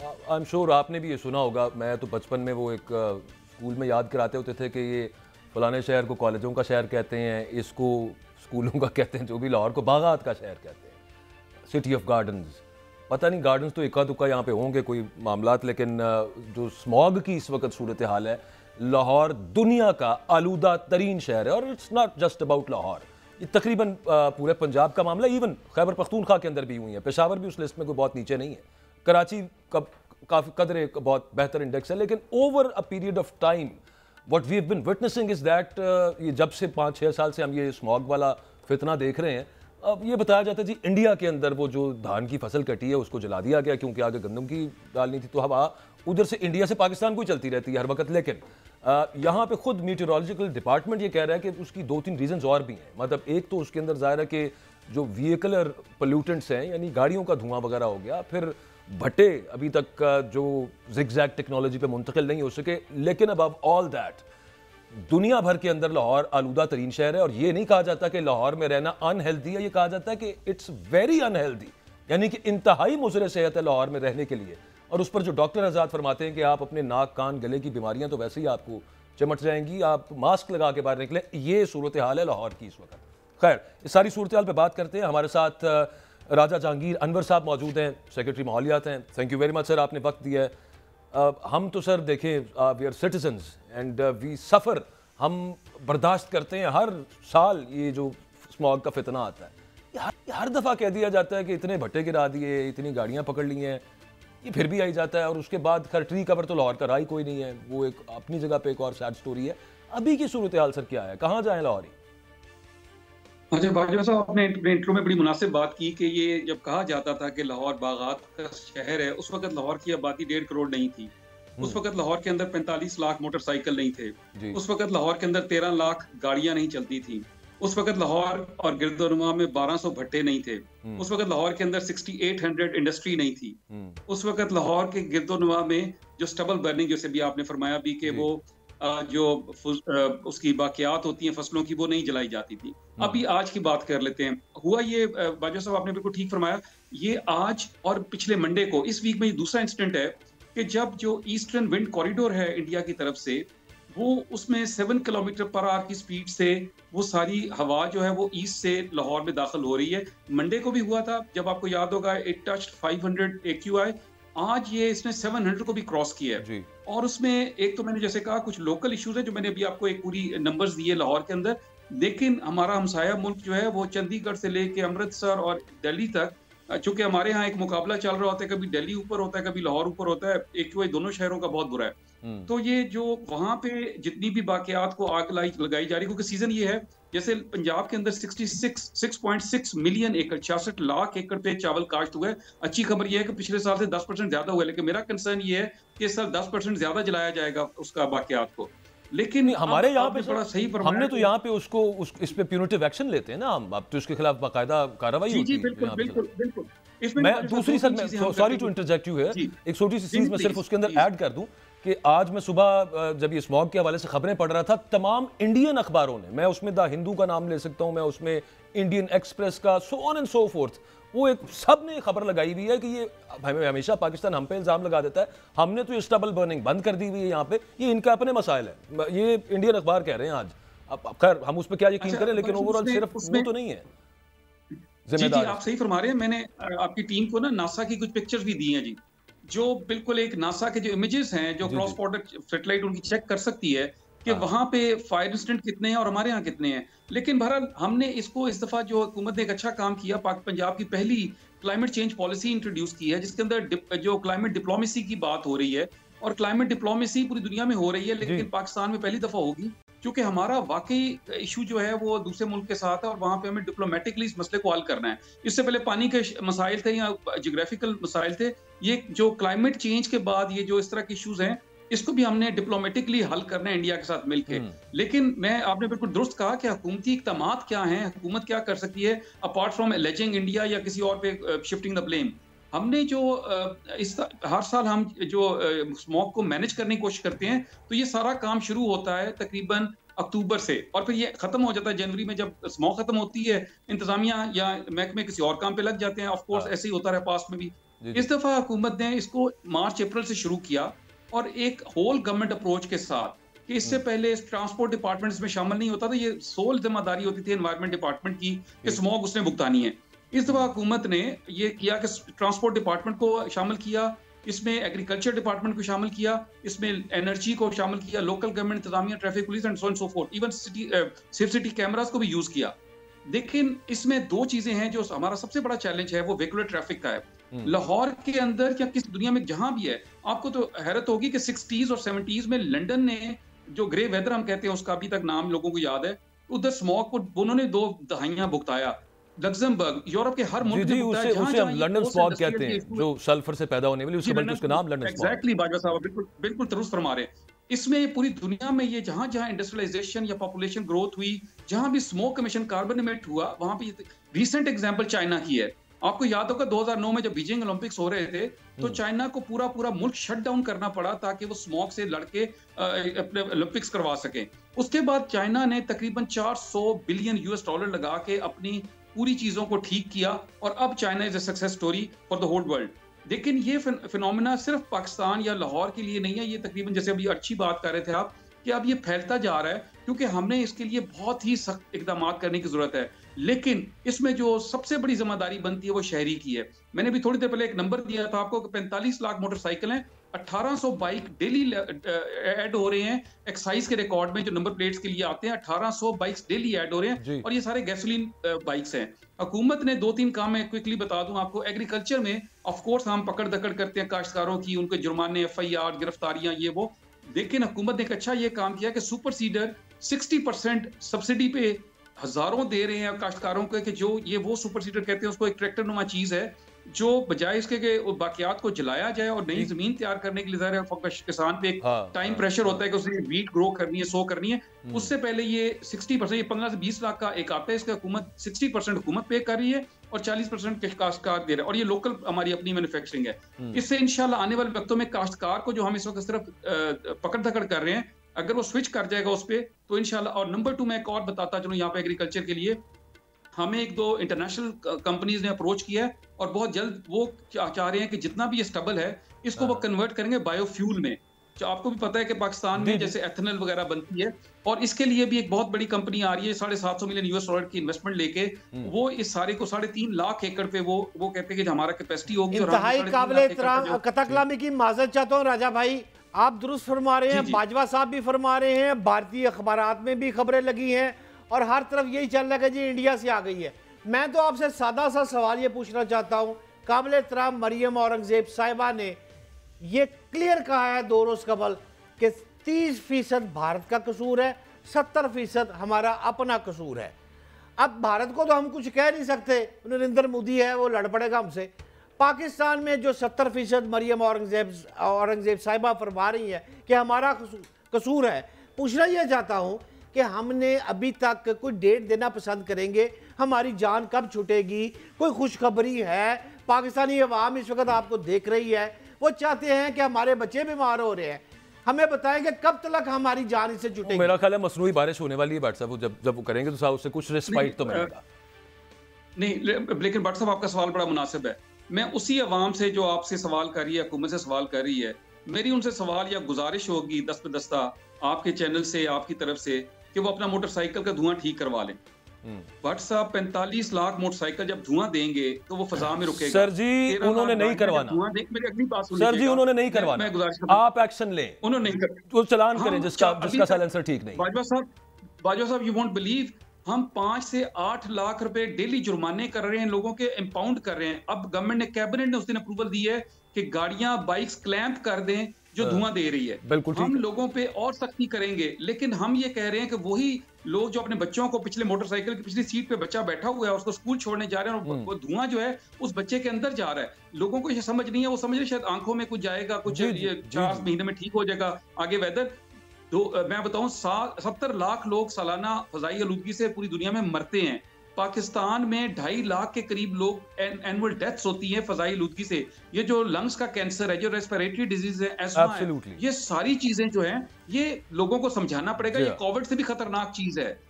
I am sure आपने भी ये सुना होगा। मैं तो बचपन में वो एक स्कूल में याद कराते होते थे कि ये फलाने शहर को कॉलेजों का शहर कहते हैं, इसको स्कूलों का कहते हैं, जो भी लाहौर को बागात का शहर कहते हैं, सिटी ऑफ गार्डन्स। पता नहीं गार्डन्स तो इक्का दुक्का यहाँ पे होंगे कोई मामलात, लेकिन जो स्मॉग की इस वक्त सूरत हाल है, लाहौर दुनिया का आलूदा तरीन शहर है। और it's not just about Lahore, ये तकरीबन पूरे पंजाब का मामला। इवन खैबर पख्तूनख्वा के अंदर भी हुई है, पेशावर भी उस लिस्ट में कोई बहुत नीचे नहीं है, कराची का काफ़ी कदर बहुत बेहतर इंडेक्स है। लेकिन over a period of time what we have been witnessing is that, ये जब से 5-6 साल से हम ये स्मॉग वाला फितना देख रहे हैं, अब ये बताया जाता है जी इंडिया के अंदर वो जो धान की फसल कटी है उसको जला दिया गया क्योंकि आगे गंदम की डालनी थी, तो हवा उधर से इंडिया से पाकिस्तान को ही चलती रहती है हर वक्त। लेकिन यहाँ पे खुद मीटेरोलॉजिकल डिपार्टमेंट ये कह रहा है कि उसकी 2-3 रीजंस और भी हैं। मतलब एक तो उसके अंदर जाहिर है कि जो व्हीकलर पोल्यूटेंट्स हैं, यानी गाड़ियों का धुआं वगैरह हो गया, फिर भट्टे अभी तक जो जिगजैग टेक्नोलॉजी पे मुंतकिल नहीं हो सके। लेकिन अबव ऑल दैट दुनिया भर के अंदर लाहौर आलूदा तरीन शहर है। और ये नहीं कहा जाता कि लाहौर में रहना अनहेल्दी है, ये कहा जाता है कि इट्स वेरी अनहेल्दी, यानी कि इंतहाई मुज़र सेहत है लाहौर में रहने के लिए। और उस पर जो डॉक्टर आज़ाद फरमाते हैं कि आप अपने नाक कान गले की बीमारियां तो वैसे ही आपको चिमट जाएंगी, आप मास्क लगा के बाहर निकले। ये सूरत हाल है लाहौर की इस वक्त। खैर, इस सारी सूरत हाल पर बात करते हैं। हमारे साथ राजा जहांगीर अनवर साहब मौजूद हैं, सेक्रेटरी माहौलियात हैं। Thank you very much sir, आपने वक्त दिया है। हम तो सर देखें, we are citizens and we suffer, हम बर्दाश्त करते हैं हर साल ये जो स्मॉग का फितना आता है। ये हर दफ़ा कह दिया जाता है कि इतने भट्टे गिरा दिए, इतनी गाड़ियाँ पकड़ ली हैं, ये फिर भी आई जाता है। और उसके बाद खैर ट्री कवर तो लाहौर का रहा ही कोई नहीं है, वो एक अपनी जगह पे एक और सैड स्टोरी है। अभी की सूरत हाल सर क्या है, कहाँ जाएँ लाहौरी? अच्छा बाजवा साहब, आपने अपने इंट्रो में बड़ी मुनासिब बात की कि ये जब कहा जाता था कि लाहौर बागात का शहर है, उस वक्त लाहौर की आबादी 1.5 करोड़ नहीं थी। उस वक्त लाहौर के अंदर 45 लाख मोटरसाइकिल नहीं थे। जी। उस वक्त लाहौर के अंदर 13 लाख गाड़ियां नहीं चलती थी। उस वक्त लाहौर और गिरदोनुमा में 1200 भट्टे नहीं थे। उस वक्त लाहौर के अंदर 6800 इंडस्ट्री नहीं थी। उस वक्त लाहौर के गिरदोनुमा में जो स्टबल बर्निंग, जैसे भी आपने फरमाया भी कि जी। वो जो उसकी बाकियात होती हैं फसलों की, वो नहीं जलाई जाती थी। अभी आज की बात कर लेते हैं। हुआ ये, बाजवा साहब आपने बिल्कुल ठीक फरमाया, ये आज और पिछले मंडे को, इस वीक में ये दूसरा इंसिडेंट है कि जब जो ईस्टर्न विंड कॉरिडोर है इंडिया की तरफ से, वो उसमें 7 किलोमीटर पर आवर की स्पीड से वो सारी हवा जो है वो ईस्ट से लाहौर में दाखिल हो रही है। मंडे को भी हुआ था, जब आपको याद होगा, इट टच्ड 500 AQI। आज ये इसने 700 को भी क्रॉस किया है। जी। और उसमें एक तो मैंने जैसे कहा कुछ लोकल इश्यूज है, जो मैंने अभी आपको एक पूरी नंबर्स दिए लाहौर के अंदर। लेकिन हमारा हमसाया मुल्क जो है वो चंडीगढ़ से लेके अमृतसर और दिल्ली तक, चूंकि हमारे यहाँ एक मुकाबला चल रहा होता है, कभी दिल्ली ऊपर होता है, कभी लाहौर ऊपर होता है, AQI दोनों शहरों का बहुत बुरा है। तो ये जो वहां पे जितनी भी बाकियात को आग लगाई जा रही है, क्योंकि सीजन ये है, जैसे पंजाब के अंदर 6.6 मिलियन एकड़, 66 लाख एकड़ पे चावल काश्त हुआ है। अच्छी खबर ये है कि पिछले साल से 10% ज्यादा हुआ है। लेकिन मेरा कंसर्न ये है कि इस साल 10% ज्यादा जलाया जाएगा उसका बाकियात को। लेकिन नहीं, अब हमारे यहाँ पे आपने बड़ा सर, सही फरमाया हमने तो कि यहाँ पे उसको इस पे प्यूनिटिव एक्शन लेते हैं ना हम, अब तो इसके खिलाफ बाकायदा कार्रवाई जी होती जी, है जो बिल्कुल यहाँ पे चलती बिल्कुल है। बिल्कुल। इसमें मैं बाजवा साहब दूसरी दो सर, तीन मैं चीजें हम सॉरी करते टू हैं। इंटरजेक्ट यू है, जी एक छोटी सी जी चीज जी, मैं सिर्फ प्लीज उसके अंदर प्लीज। ऐड कर दूं कि आज मैं सुबह जब ये स्मॉग के हवाले से खबरें पढ़ रहा था, तमाम इंडियन अखबारों ने, मैं उसमें द हिंदू का नाम ले सकता हूं, मैं उसमें इंडियन एक्सप्रेस का, so on and so fourth, वो एक सब ने खबर लगाई हुई है कि ये हमेशा पाकिस्तान हम पे इल्जाम लगा देता है, हमने तो ये स्टबल बर्निंग बंद कर दी हुई है यहाँ पे, ये इनका अपने मसाइल है, ये इंडियन अखबार कह रहे हैं आज। अब खैर हम उस पर क्या यकीन अच्छा, करें, लेकिन बस ओवरऑल उसमें सिर्फ वो उसमें तो नहीं है जी जी, जिम्मेदार आप इसके। सही फरमा रहे हैं। मैंने आपकी टीम को ना नासा की कुछ पिक्चर्स भी दी हैं जी, जो बिल्कुल एक नासा के जो इमेजेस हैं, जो जी क्रॉस जी। बॉर्डर सैटेलाइट उनकी चेक कर सकती है कि हाँ। वहां पे फायर इंसिडेंट कितने हैं और हमारे यहाँ कितने हैं। लेकिन बहरहाल हमने इसको इस दफा जो हुकूमत ने एक अच्छा काम किया, पंजाब की पहली क्लाइमेट चेंज पॉलिसी इंट्रोड्यूस की है, जिसके अंदर जो क्लाइमेट डिप्लोमेसी की बात हो रही है। और क्लाइमेट डिप्लोमेसी पूरी दुनिया में हो रही है, जी। लेकिन पाकिस्तान में पहली दफा होगी, क्योंकि हमारा वाकई इशू जो है वो दूसरे मुल्क के साथ है और वहां पे हमें डिप्लोमेटिकली इस मसले को हल करना है। इससे पहले पानी के मसाइल थे या जियोग्राफिकल मसाइल थे। ये जो क्लाइमेट चेंज के बाद ये जो इस तरह के इश्यूज हैं, इसको भी हमने डिप्लोमेटिकली हल करना है इंडिया के साथ मिलके। लेकिन मैं आपने बिल्कुल दुरुस्त कहा कि हुकूमती इक़दामात क्या हैं, हुकूमत क्या कर सकती है अपार्ट फ्रॉम एलिजिंग इंडिया या किसी और पे शिफ्टिंग द ब्लेम। हमने जो हर साल हम जो स्मॉग को मैनेज करने की कोशिश करते हैं, तो ये सारा काम शुरू होता है तकरीबन अक्टूबर से, और फिर ये खत्म हो जाता है जनवरी में। जब स्मॉग खत्म होती है, इंतजामिया या महकमे किसी और काम पे लग जाते हैं। ऑफ कोर्स हाँ। ऐसे ही होता रहा पास्ट में भी। जी, इस जी। दफ़ा हुकूमत ने इसको मार्च अप्रैल से शुरू किया और एक होल गवर्नमेंट अप्रोच के साथ कि इससे हुँ, पहले ट्रांसपोर्ट डिपार्टमेंट इसमें शामिल नहीं होता था, ये सोल ज़िम्मेदारी होती थी एनवायरनमेंट डिपार्टमेंट की कि ठीक। स्मॉग उसने भुगतानी है। इस दफ़ा हुँ, हुकूमत ने ये किया कि ट्रांसपोर्ट डिपार्टमेंट को शामिल किया, इसमें एग्रीकल्चर डिपार्टमेंट को शामिल किया, इसमें एनर्जी को शामिल किया, लोकल गवर्नमेंट इंतज़ामिया, traffic police and so on so forth, even safe city cameras को भी यूज़ किया। लेकिन इसमें 2 चीज़ें हैं जो हमारा सबसे बड़ा चैलेंज है, वो व्हीकुलर ट्रैफिक का है। हुँ। लाहौर के अंदर या किस दुनिया में जहाँ भी है, आपको तो हैरत होगी कि 60s और 70s में लंदन ने जो ग्रे वेदर हम कहते हैं उसका अभी तक नाम लोगों को याद है, उधर स्मॉग को उन्होंने 2 दहाइयाँ भुगताया। लक्ज़मबर्ग, यूरोप के हर जी, मुल्क ने जी, भुगताया उसे उसे हम जहाँ-जहाँ ये लंदन पोस्ट स्मॉग इंडस्ट्रियल कहते के हैं, इश्यू जो सल्फर से पैदा होने वाली जी, उसके बल्कि उसका नाम लंदन स्मॉग है। एग्ज़ैक्टली बाजवा साहब बिल्कुल, बिल्कुल दुरुस्त फरमा रहे हैं। इसमें पूरी दुनिया में ये जहाँ-जहाँ इंडस्ट्रियलाइज़ेशन या पॉपुलेशन ग्रोथ हुई, जहाँ भी स्मोक एमिशन कार्बन एमिट हुआ, वहाँ पे ये रीसेंट एग्ज़ाम्पल चाइना की है। आपको याद होगा 2009 में जब बीजिंग ओलंपिक्स हो रहे थे, तो हुँ, चाइना को पूरा-पूरा मुल्क शट डाउन करना पड़ा ताकि वो स्मोक से लड़ के अपने ओलंपिक्स करवा सकें। उसके बाद चाइना ने तकरीबन 400 बिलियन यूएस डॉलर लगा के अपनी पूरी चीज़ों को ठीक किया और अब China is a success story for the whole world. लेकिन ये फिनोमेना सिर्फ पाकिस्तान या लाहौर के लिए नहीं है, ये तकरीबन जैसे अभी अच्छी बात कर रहे थे आप कि अब ये फैलता जा रहा है क्योंकि हमने इसके लिए बहुत ही सख्त इकदाम करने की ज़रूरत है। लेकिन इसमें जो सबसे बड़ी ज़िम्मेदारी बनती है वो शहरी की है। मैंने अभी थोड़ी देर पहले एक नंबर दिया था आपको कि 45 लाख मोटरसाइकिल हैं, 1800 बाइक डेली ऐड हो रहे हैं एक्साइज़ के रिकॉर्ड में जो नंबर प्लेट्स के लिए आते हैं, 1800 बाइक्स डेली ऐड हो रहे हैं जी। और ये सारे गैसोलीन बाइक्स हैं। हुकूमत ने 2-3 काम मैं क्विकली बता दूँ आपको। एग्रीकल्चर में ऑफ कोर्स हम पकड़-दकड़ करते हैं काश्तकारों की, उनके जुर्माने, एफआईआर, गिरफ्तारियाँ ये वो। लेकिन हुकूमत ने एक अच्छा ये काम किया कि सुपर सीडर 60% सब्सिडी पे हज़ारों दे रहे हैं काश्तकारों को कि जो ये वो सुपर सीडर कहते हैं उसको एक ट्रैक्टर नुमा चीज़ है, जो बजाय इसके कि बाकियात को जलाया जाए और नई ठीक। ज़मीन तैयार करने के लिए ज़ाहिर है किसान पे एक हाँ, टाइम हाँ, प्रेशर होता हाँ। है कि उसे वीट ग्रो करनी है, सो करनी है। हुँ, उससे पहले ये 60% ये 15 से 20 लाख का एक आता है, इसका हुकूमत 60% हुकूमत पे कर रही है और 40% काश्तकार दे रहा है और ये लोकल हमारी अपनी मैन्युफैक्चरिंग है। हुँ। इससे इंशाल्लाह आने वाले वक्तों में काश्तकार को जो हम इस वक्त सिर्फ पकड़-धकड़ कर रहे हैं, अगर वो स्विच कर जाएगा उस पे तो इंशाल्लाह। और नंबर 2 मैं एक और बताता चलूँ यहाँ पे एग्रीकल्चर के लिए, हमें 1-2 इंटरनेशनल कंपनीज़ ने अप्रोच किया है और बहुत जल्द वो चाह रहे हैं कि जितना भी ये स्टबल है, इसको वो हाँ। कन्वर्ट करेंगे बायोफ्यूल में। जो आपको भी पता है कि पाकिस्तान जी, में जी। जैसे एथेनॉल वगैरह बनती है और इसके लिए भी एक बहुत बड़ी कंपनी आ रही है, $750 मिलियन यूएस डॉलर की इन्वेस्टमेंट लेके। हुँ। वो इस सारे को 3.5 लाख एकड़ पे वो कहते हैं कि हमारा कैपेसिटी होगी और हम इंतहाई 3.5 काबिल लाख एकड़ पे एहतराम जो कतकलामी की माजरत चाहता हूँ राजा भाई, आप दुरुस्त फरमा रहे जी, हैं, जी। बाजवा साहब भी फरमा रहे हैं, भारतीय अखबारात में भी खबरें लगी हैं और हर तरफ यही चल रहा है कि जी इंडिया से आ गई है। मैं तो आपसे सादा सा सवाल ये पूछना चाहता हूँ, काबिल एहतराम मरियम औरंगजेब साहिबा ने ये क्लियर कहा है 2 रोज कबल कि 30% भारत का कसूर है, 70% हमारा अपना कसूर है। अब भारत को तो हम कुछ कह नहीं सकते, नरेंद्र मोदी है वो लड़ पड़ेगा हमसे। पाकिस्तान में जो 70% मरियम औरंगजेब साहिबा फरमा रही है कि हमारा कसूर है, पूछना यह चाहता हूँ कि हमने अभी तक कोई डेट देना पसंद करेंगे, हमारी जान कब छूटेगी? कोई खुशखबरी है? पाकिस्तानी अवाम इस वक्त आपको देख रही है, वो चाहते हैं कि हमारे बच्चे बीमार हो रहे हैं, हमें बताएं कि कब तक हमारी जान इससे छूटेगी। मेरा ख्याल है मसनूई बारिश होने वाली है भट्ट साहब, जब वो करेंगे तो साहब उससे कुछ रिस्पाइट तो मिलेगा। नहीं, लेकिन भट्ट साहब आपका सवाल बड़ा मुनासिब है। मैं उसी अवाम से जो आपसे सवाल कर रही है, हुकूमत से सवाल कर रही है, मेरी उनसे सवाल या गुजारिश होगी दस्त बदस्ता आपके चैनल से, आपकी तरफ से, कि वो अपना मोटरसाइकिल का धुआं ठीक करवा लें। भट्ट साहब 45 लाख मोटरसाइकिल जब धुआं देंगे तो वो फजा में रुकेगा। सर जी, 13 उन्होंने लाख नहीं करवाना। धुआं देख, मेरी अगली बात सर जी, सुनिएगा। उन्होंने नहीं मैं करवाना। गुजारिश करता हूं। आप एक्शन लें, उन्होंने नहीं कर तो चलान हम करें जिसका अभी जिसका तक- साइलेंसर ठीक नहीं। बाजवा साहब यू वोंट बिलीव, हम 5 से 8 लाख रुपए डेली जुर्माने कर रहे हैं, लोगों के इंपाउंड कर रहे हैं। अब गवर्नमेंट ने, कैबिनेट ने उस दिन अप्रूवल दी है कि गाड़ियां, बाइक्स क्लैंप कर दें जो धुआं दे रही है। बिल्कुल ठीक हम है। लोगों पे और सख्ती करेंगे, लेकिन हम ये कह रहे हैं कि वही लोग जो अपने बच्चों को पिछले मोटरसाइकिल की पिछली सीट पे बच्चा बैठा हुआ है, उसको स्कूल छोड़ने जा रहे हैं और वो धुआं जो है उस बच्चे के अंदर जा रहा है। लोगों को ये समझ नहीं है, वो समझ रहे शायद आंखों में कुछ जाएगा, कुछ जी, जी, ये जी, 4 जी। महीने में ठीक हो जाएगा आगे वेदर। मैं बताऊं 70 लाख लोग सालाना फजाई आलूदगी से पूरी दुनिया में मरते हैं। पाकिस्तान में 2.5 लाख के करीब लोग एनुअल डेथ्स होती हैं फजाई आलूदगी से। ये जो लंग्स का कैंसर है, जो रेस्पिरेटरी डिजीज है, एस्मा है, Absolutely. ये सारी चीजें जो हैं, ये लोगों को समझाना पड़ेगा। जी ये हाँ। कोविड से भी खतरनाक चीज है।